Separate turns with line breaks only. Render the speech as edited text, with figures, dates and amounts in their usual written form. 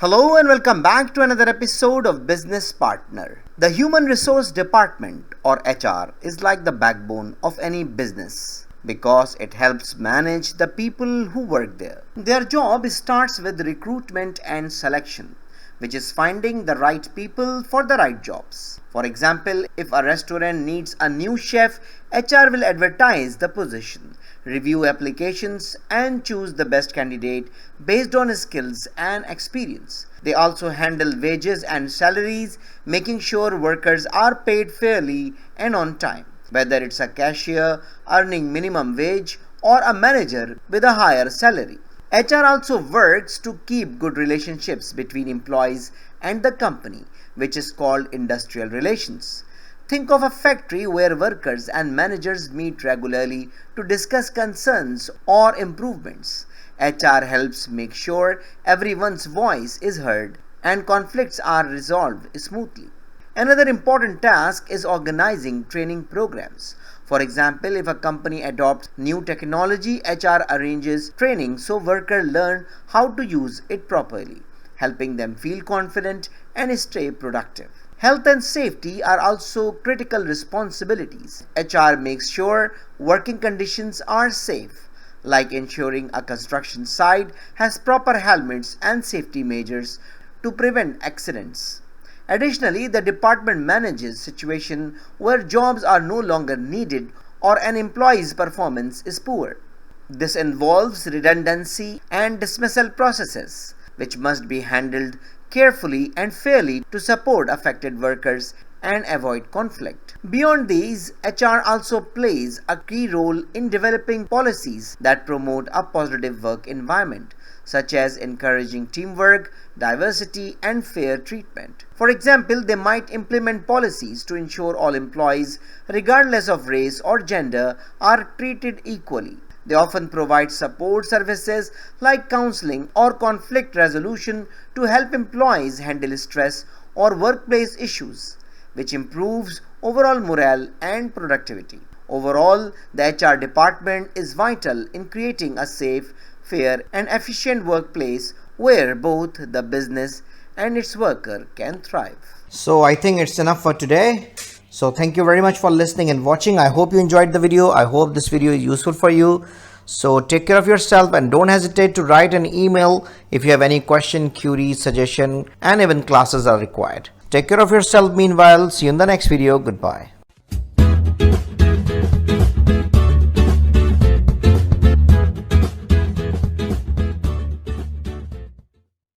Hello and welcome back to another episode of Business Partner. The Human Resource Department or HR is like the backbone of any business because it helps manage the people who work there. Their job starts with recruitment and selection, which is finding the right people for the right jobs. For example, if a restaurant needs a new chef, HR will advertise the position, review applications, and choose the best candidate based on his skills and experience. They also handle wages and salaries, making sure workers are paid fairly and on time, whether it's a cashier earning minimum wage or a manager with a higher salary. HR also works to keep good relationships between employees and the company, which is called industrial relations. Think of a factory where workers and managers meet regularly to discuss concerns or improvements. HR helps make sure everyone's voice is heard and conflicts are resolved smoothly. Another important task is organizing training programs. For example, if a company adopts new technology, HR arranges training so workers learn how to use it properly, helping them feel confident and stay productive. Health and safety are also critical responsibilities. HR makes sure working conditions are safe, like ensuring a construction site has proper helmets and safety measures to prevent accidents. Additionally, the department manages situations where jobs are no longer needed or an employee's performance is poor. This involves redundancy and dismissal processes, which must be handled carefully and fairly to support affected workers and avoid conflict. Beyond these, HR also plays a key role in developing policies that promote a positive work environment, such as encouraging teamwork, diversity, and fair treatment. For example, they might implement policies to ensure all employees, regardless of race or gender, are treated equally. They often provide support services like counseling or conflict resolution to help employees handle stress or workplace issues, which improves overall morale and productivity. Overall, the HR department is vital in creating a safe, fair, and efficient workplace where both the business and its worker can thrive.
So I think it's enough for today. So thank you very much for listening and watching. I hope you enjoyed the video. I hope this video is useful for you. So take care of yourself and don't hesitate to write an email if you have any question, query, suggestion, and even classes are required. Take care of yourself meanwhile. See you in the next video. Goodbye.